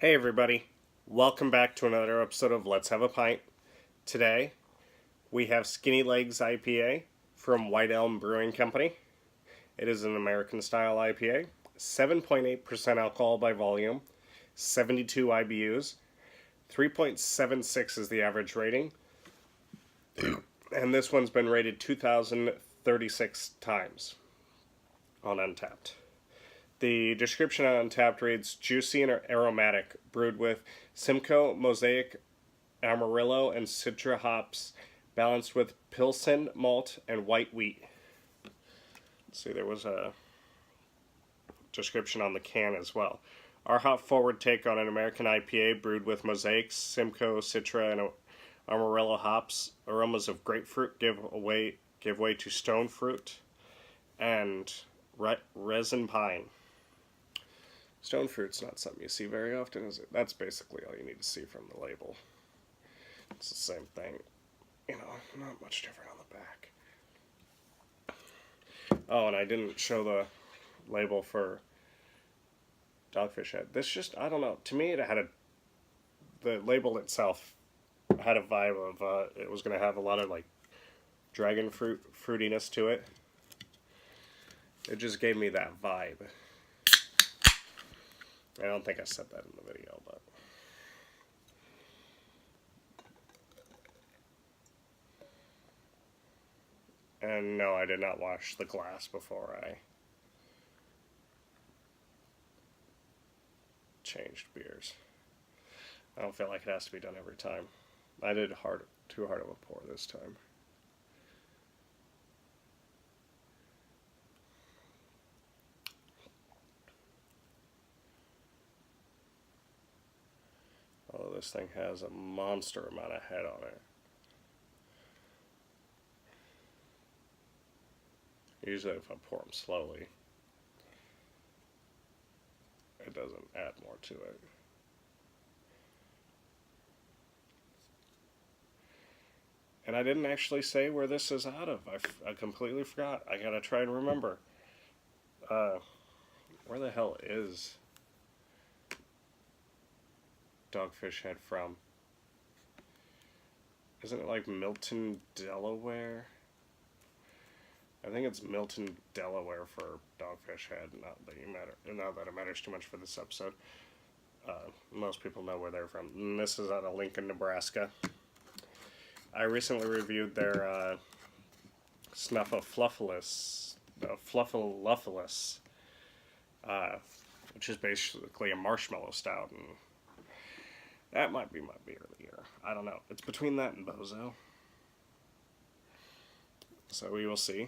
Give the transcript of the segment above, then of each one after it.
Hey everybody, welcome back to another episode of Let's Have a Pint. Today, we have Skinny Legs IPA from White Elm Brewing Company. It is an American-style IPA, 7.8% alcohol by volume, 72 IBUs, 3.76 is the average rating, and this one's been rated 2,036 times on Untappd. The description on Untappd reads, juicy and aromatic, brewed with Simcoe, Mosaic, Amarillo, and Citra hops, balanced with Pilsen malt and white wheat. Let's see, there was a description on the can as well. Our hop-forward take on an American IPA brewed with Mosaic, Simcoe, Citra, and Amarillo hops. Aromas of grapefruit give way to stone fruit and resin pine. Stone fruit's not something you see very often, is it? That's basically all you need to see from the label. It's the same thing. You know, not much different on the back. Oh, and I didn't show the label for Dogfish Head. This just, I don't know. To me, the label itself had a vibe of, it was going to have a lot of, like, dragon fruitiness to it. It just gave me that vibe. I don't think I said that in the video, but... And no, I did not wash the glass before I changed beers. I don't feel like it has to be done every time. I did too hard of a pour this time. Oh, this thing has a monster amount of head on it. Usually if I pour them slowly, it doesn't add more to it. And I didn't actually say where this is out of. I completely forgot. I gotta try and remember. Where the hell is Dogfish Head from? Isn't it like Milton, Delaware? I think it's Milton, Delaware for Dogfish Head. Not that it matters too much for this episode. Most people know where they're from. And this is out of Lincoln, Nebraska. I recently reviewed their Snuffleupagus, which is basically a marshmallow stout, and that might be my beer of the year. I don't know. It's between that and Bozo. So we will see.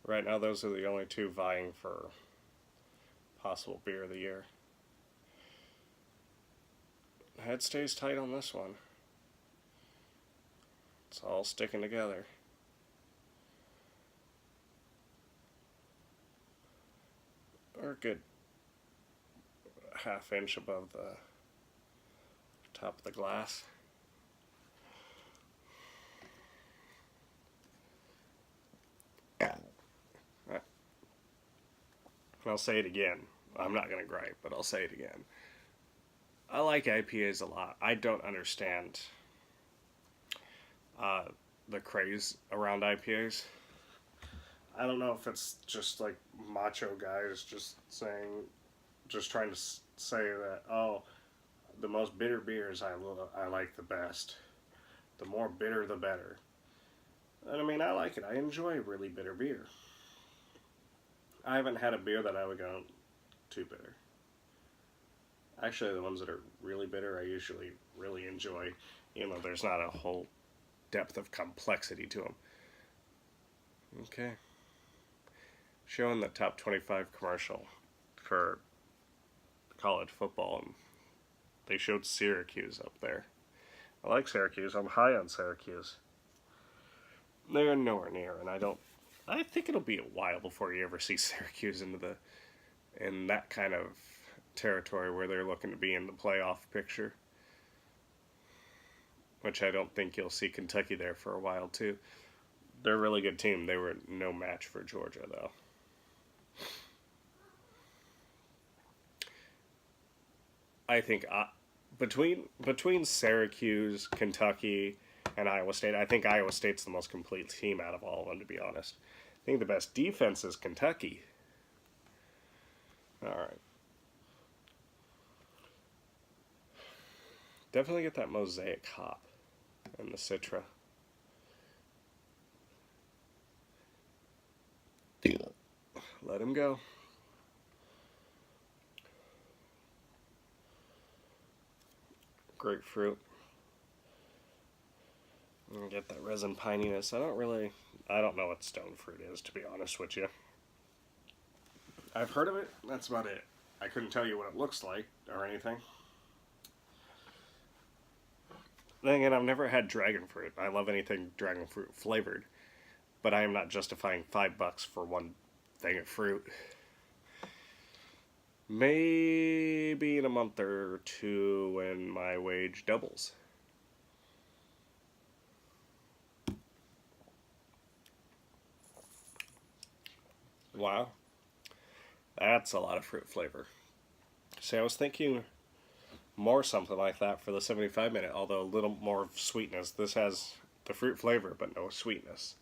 Right now, those are the only two vying for possible beer of the year. Head stays tight on this one. It's all sticking together. Or a good half-inch above the top of the glass. I'll say it again. I'm not going to gripe, but I'll say it again. I like IPAs a lot. I don't understand the craze around IPAs. I don't know if it's just like macho guys just trying to say that, oh, the most bitter beers I like the best. The more bitter, the better. And I mean, I like it. I enjoy really bitter beer. I haven't had a beer that I would go too bitter. Actually, the ones that are really bitter, I usually really enjoy, even though there's not a whole depth of complexity to them. Okay. Showing the top 25 commercial for college football, and they showed Syracuse up there. I like Syracuse. I'm high on Syracuse. They're nowhere near, and I think it'll be a while before you ever see Syracuse in that kind of territory where they're looking to be in the playoff picture. Which I don't think you'll see Kentucky there for a while, too. They're a really good team. They were no match for Georgia, though. I think between Syracuse, Kentucky, and Iowa State, I think Iowa State's the most complete team out of all of them, to be honest. I think the best defense is Kentucky. All right. Definitely get that Mosaic hop and the Citra. Let him go. Grapefruit. And get that resin pininess. I don't know what stone fruit is, to be honest with you. I've heard of it. That's about it. I couldn't tell you what it looks like or anything. Then again, I've never had dragon fruit. I love anything dragon fruit flavored, but I am not justifying $5 for one thing of fruit. Maybe in a month or two when my wage doubles. Wow. That's a lot of fruit flavor. See, I was thinking more something like that for the 75-minute, although a little more sweetness. This has the fruit flavor, but no sweetness.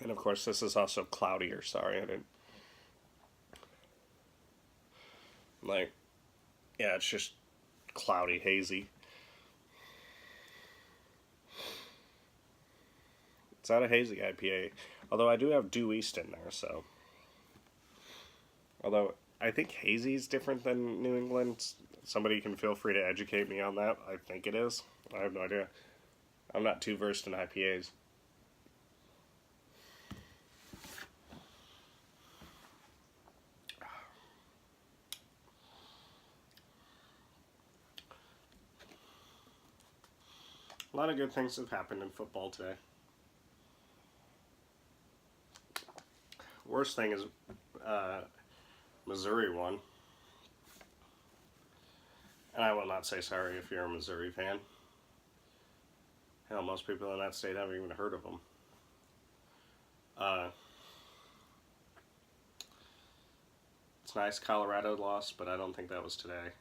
And of course, this is also cloudier. Sorry, I didn't. Yeah, it's just cloudy, hazy. It's not a hazy IPA, although I do have due east in there, so. Although, I think hazy is different than New England. Somebody can feel free to educate me on that. I think it is. I have no idea. I'm not too versed in IPAs. A lot of good things have happened in football today. Worst thing is Missouri won. And I will not say sorry if you're a Missouri fan. Hell, most people in that state haven't even heard of them. It's nice Colorado lost, but I don't think that was today.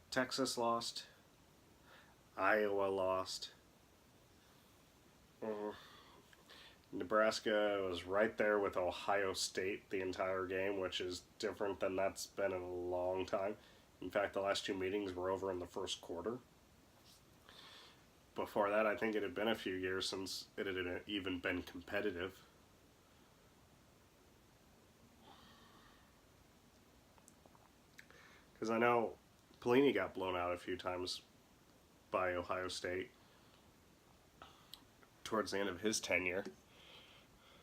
Texas lost. Iowa lost. Nebraska was right there with Ohio State the entire game, which is different than that's been in a long time. In fact, the last two meetings were over in the first quarter. Before that, I think it had been a few years since it had even been competitive. Because I know Pelini got blown out a few times by Ohio State towards the end of his tenure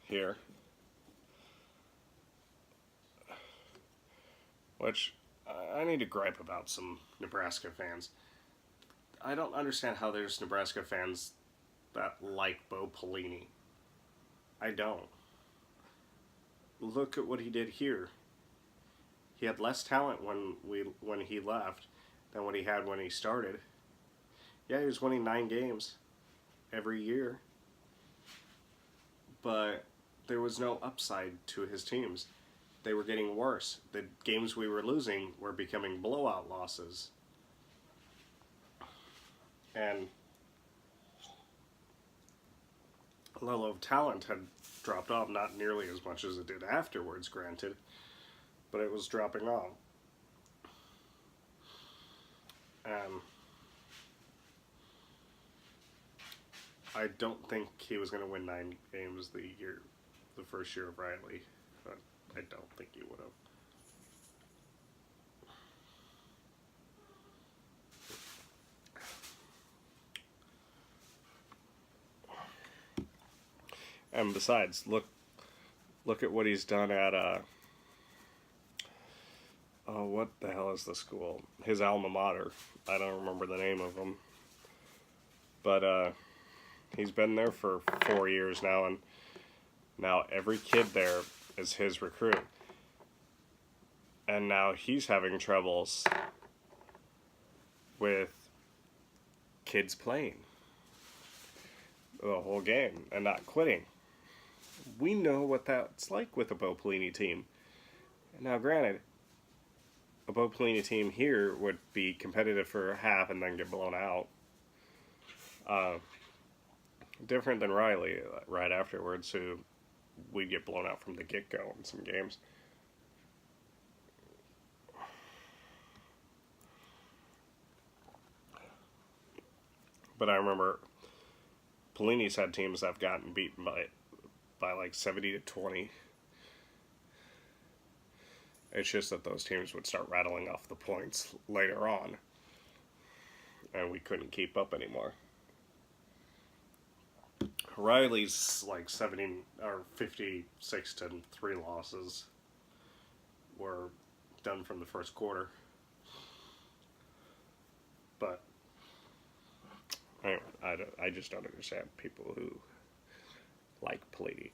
here. Which I need to gripe about some Nebraska fans. I don't understand how there's Nebraska fans that like Bo Pelini. I don't. Look at what he did here. He had less talent when he left than what he had when he started. Yeah, he was winning 9 games every year, but there was no upside to his teams. They were getting worse. The games we were losing were becoming blowout losses. And the level of talent had dropped off, not nearly as much as it did afterwards, granted, but it was dropping off. I don't think he was going to win 9 games the first year of Riley. But I don't think he would have. And besides, look at what he's done at what the hell is the school? His alma mater. I don't remember the name of him. But he's been there for 4 years now, and now every kid there is his recruit. And now he's having troubles with kids playing the whole game and not quitting. we know what that's like with a Bo Pelini team. Now, granted, a Bo Pelini team here would be competitive for a half and then get blown out. Different than Riley right afterwards, who we'd get blown out from the get-go in some games. But I remember Pelini's had teams that have gotten beaten by like 70 to 20. It's just that those teams would start rattling off the points later on, and we couldn't keep up anymore. Riley's like 70 or 56 to 3 losses were done from the first quarter. But anyway, I just don't understand people who like Pelini.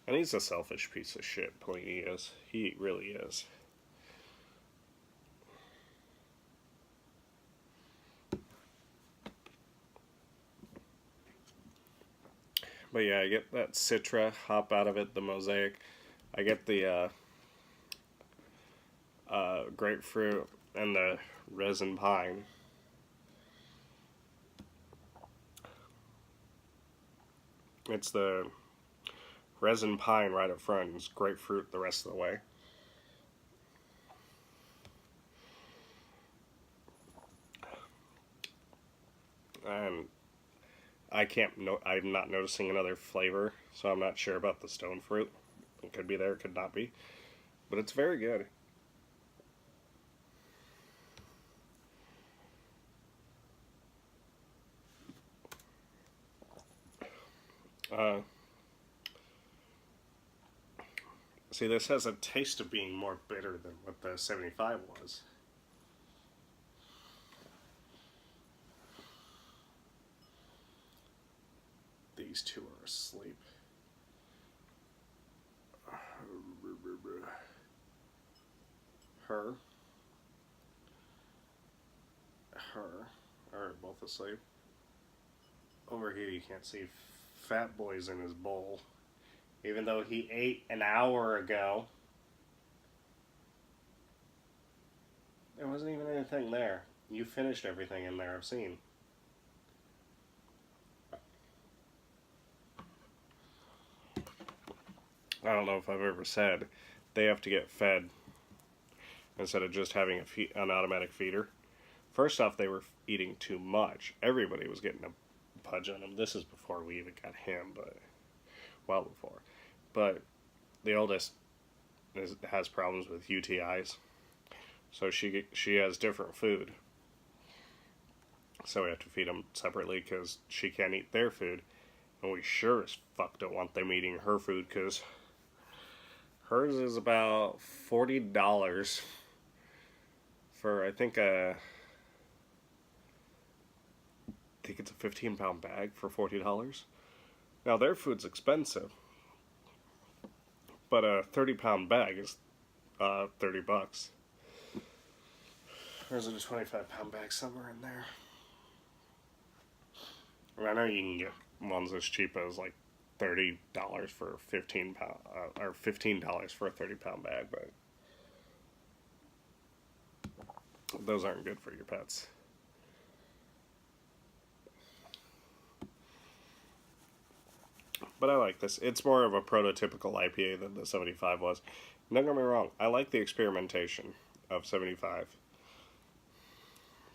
And he's a selfish piece of shit, Pelini is. He really is. But yeah, I get that Citra hop out of it, the Mosaic. I get the grapefruit and the resin pine. It's the resin pine right up front. It's grapefruit the rest of the way. And I'm not noticing another flavor, so I'm not sure about the stone fruit. It could be there, it could not be. But it's very good. See, this has a taste of being more bitter than what the 75 was. These two are asleep. Her are both asleep. Over here you can't see Fat Boy's in his bowl. Even though he ate an hour ago. There wasn't even anything there. You finished everything in there I've seen. I don't know if I've ever said they have to get fed instead of just having an automatic feeder. First off, they were eating too much. Everybody was getting a pudge on them. This is before we even got him, but well before. But the oldest has problems with UTIs, so she has different food. So we have to feed them separately because she can't eat their food, and we sure as fuck don't want them eating her food because hers is about $40 for I think it's a 15-pound bag for $40. Now their food's expensive, but a 30-pound bag is $30. Or is it a 25-pound bag somewhere in there? I know you can get ones as cheap as like $30 for 15 pound, or $15 for a 30-pound bag, but those aren't good for your pets. But I like this. It's more of a prototypical IPA than the 75 was. Don't get me wrong, I like the experimentation of 75.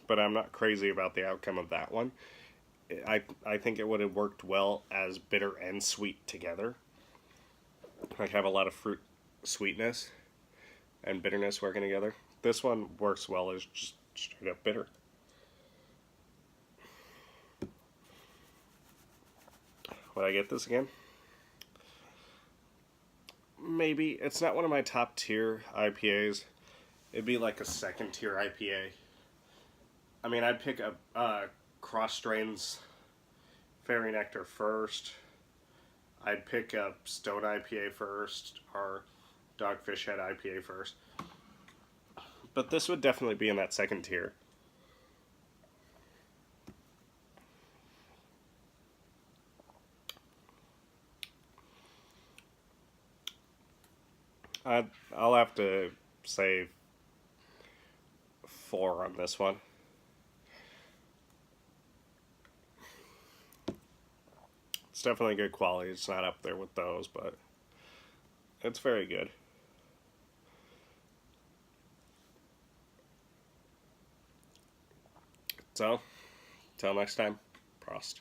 But I'm not crazy about the outcome of that one. I think it would have worked well as bitter and sweet together. Like have a lot of fruit sweetness and bitterness working together. This one works well as just straight up bitter. Would I get this again? Maybe. It's not one of my top tier IPAs. It'd be like a second tier IPA. I mean, I'd pick up Cross Strains Fairy Nectar first. I'd pick up Stone IPA first, or Dogfish Head IPA first. But this would definitely be in that second tier. I'll have to say 4 on this one. It's definitely good quality. It's not up there with those, but it's very good. So, till next time, Prost.